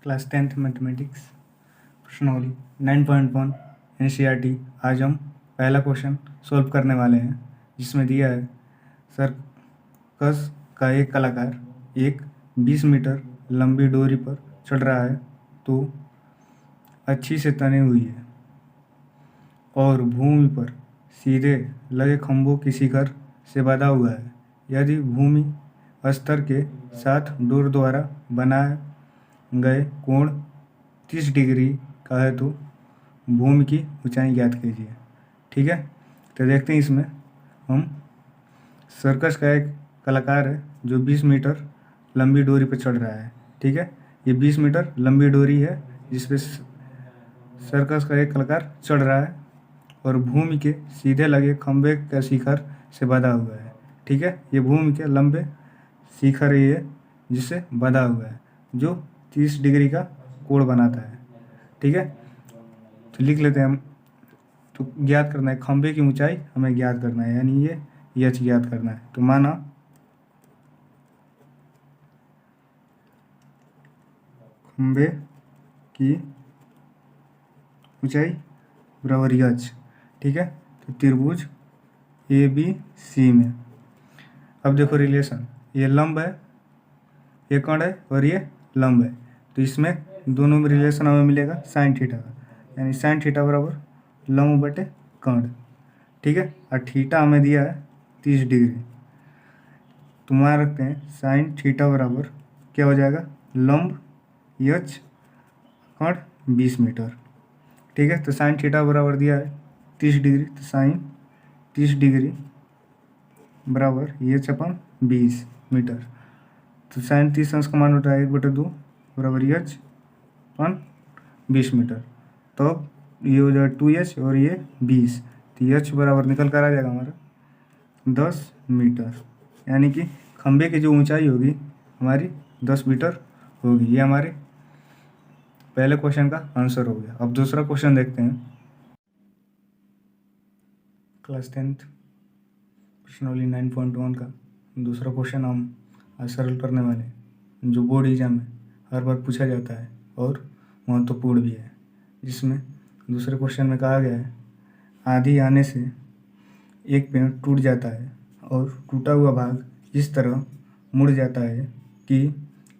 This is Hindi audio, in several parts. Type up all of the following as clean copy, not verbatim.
क्लास 10th मैथमेटिक्स प्रश्नावली 9.1 NCERT। आज हम पहला क्वेश्चन सॉल्व करने वाले हैं, जिसमें दिया है सर्कस का एक कलाकार एक 20 मीटर लंबी डोरी पर चढ़ रहा है तो अच्छी से तनी हुई है और भूमि पर सीधे लगे खंभों की शिखर से बंधा हुआ है। यदि भूमि स्तर के साथ डोर द्वारा बनाए गए कोण 30 डिग्री का है तो भूमि की ऊंचाई ज्ञात कीजिए। ठीक है, तो देखते हैं इसमें हम सर्कस का एक कलाकार है जो 20 मीटर लंबी डोरी पर चढ़ रहा है। ठीक है, ये 20 मीटर लंबी डोरी है जिस पे सर्कस का एक कलाकार चढ़ रहा है और भूमि के सीधे लगे खंभे का शिखर से बंधा हुआ है। ठीक है, ये भूमि के लंबे शिखर ये जिससे बंधा हुआ है जो 30 डिग्री का कोण बनाता है। ठीक है, तो लिख लेते हैं हम। तो ज्ञात करना है खंभे की ऊंचाई, हमें ज्ञात करना है, यानी ये एच ज्ञात करना है। तो माना खंभे की ऊंचाई बराबर एच। ठीक है, तो त्रिभुज ABC में अब देखो रिलेशन, ये लंब है, ये कर्ण है और ये लंब है, तो इसमें दोनों में रिलेशन हमें मिलेगा साइन थीटा का, यानी साइन थीटा बराबर लंब बटे कर्ण। ठीक है, और थीटा हमें दिया है 30 डिग्री, तो मान रखते हैं साइन थीटा बराबर क्या हो जाएगा, लंब एच कर्ण 20 मीटर। ठीक है, तो साइन थीटा बराबर दिया है 30 डिग्री, तो साइन 30 डिग्री बराबर एच अपन 20 मीटर। तो साइन 30 अंश का मान होता है 1/2 बराबर एच अपन 20 मीटर। तो अब ये हो जाएगा 2h और ये 20, तो एच बराबर निकल कर आ जाएगा हमारा 10 मीटर, यानी कि खंभे की जो ऊंचाई होगी हमारी 10 मीटर होगी। ये हमारे पहले क्वेश्चन का आंसर हो गया। अब दूसरा क्वेश्चन देखते हैं। क्लास 10th प्रश्नावली 9.1 का दूसरा क्वेश्चन हम आज सरल करने वाले हैं, जो बोर्ड एग्जाम में हर बार पूछा जाता है और महत्वपूर्ण भी है। जिसमें दूसरे क्वेश्चन में कहा गया है आंधी आने से एक पेड़ टूट जाता है और टूटा हुआ भाग इस तरह मुड़ जाता है कि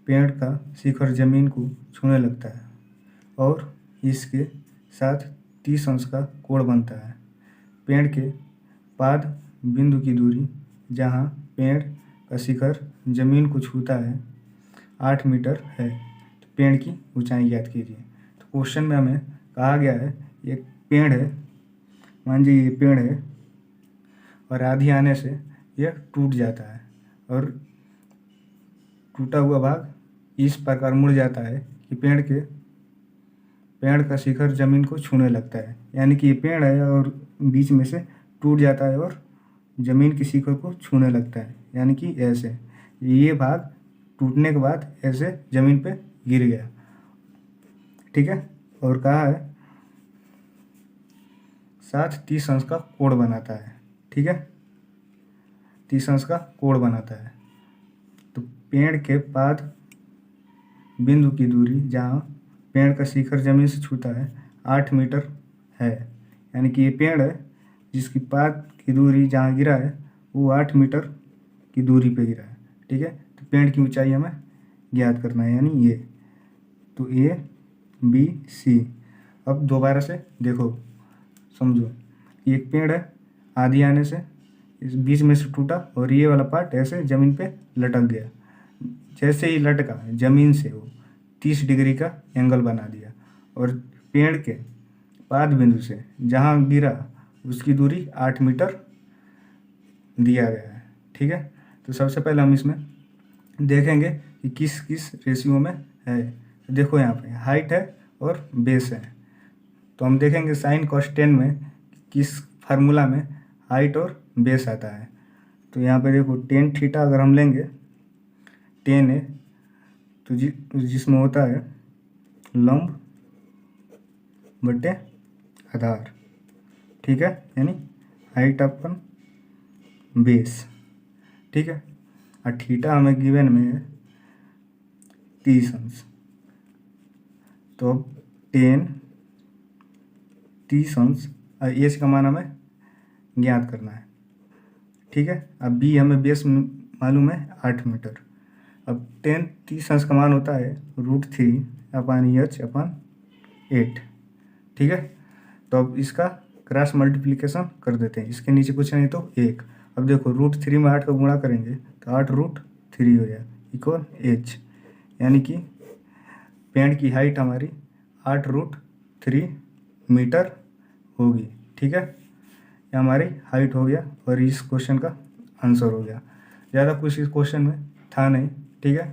पेड़ का शिखर जमीन को छूने लगता है और इसके साथ 30 अंश का कोण बनता है। पेड़ के पाद बिंदु की दूरी जहाँ पेड़ का शिखर जमीन को छूता है 8 मीटर है, तो पेड़ की ऊंचाई ज्ञात कीजिए। तो क्वेश्चन में हमें कहा गया है एक पेड़ है, मान लीजिए ये पेड़ है और आंधी आने से यह टूट जाता है और टूटा हुआ भाग इस प्रकार मुड़ जाता है कि पेड़ का शिखर जमीन को छूने लगता है, यानी कि ये पेड़ है और बीच में से टूट जाता है और जमीन की शिखर को छूने लगता है, यानी कि ऐसे ये भाग टूटने के बाद ऐसे जमीन पे गिर गया। ठीक है, और कहा है साथ 30 अंश का कोण बनाता है। ठीक है, 30 अंश का कोण बनाता है। तो पेड़ के पाद बिंदु की दूरी जहाँ पेड़ का शिखर जमीन से छूता है 8 मीटर है, यानी कि ये पेड़ है जिसकी पाद की दूरी जहाँ गिरा है वो 8 मीटर की दूरी पे गिरा है। ठीक है, तो पेड़ की ऊंचाई हमें ज्ञात करना है, यानी ये। तो ABC। अब दोबारा से देखो, समझो एक पेड़ है, आंधी आने से इस बीच में से टूटा और ये वाला पार्ट ऐसे जमीन पे लटक गया। जैसे ही लटका जमीन से वो 30 डिग्री का एंगल बना दिया और पेड़ के पाद बिंदु से जहाँ गिरा उसकी दूरी 8 मीटर दिया गया है। ठीक है, तो सबसे पहले हम इसमें देखेंगे कि किस किस रेशियो में है। देखो यहाँ पे हाइट है और बेस है, तो हम देखेंगे साइन cos 10 में किस फार्मूला में हाइट और बेस आता है। तो यहाँ पे देखो टेन थीटा अगर हम लेंगे, 10 है तो जिसमें होता है लंब बटे आधार। ठीक है, यानी हाइट अपन बेस। ठीक है, और थीटा हमें गिवन में है 30 अंश। तो अब 10 30 अंश एच का मान हमें ज्ञात करना है। ठीक है, अब बी हमें बेस मालूम है 8 मीटर। अब 10 30 अंश का मान होता है √3/h/8। ठीक है, तो अब इसका क्रॉस मल्टीप्लिकेशन कर देते हैं, इसके नीचे कुछ नहीं तो 1। अब देखो √3 में 8 का गुणा करेंगे तो 8√3 हो जाए इक्वल h, यानी कि पेड़ की हाइट हमारी 8√3 मीटर होगी। ठीक है, ये हमारी हाइट हो गया और इस क्वेश्चन का आंसर हो गया। ज़्यादा कुछ इस क्वेश्चन में था नहीं। ठीक है।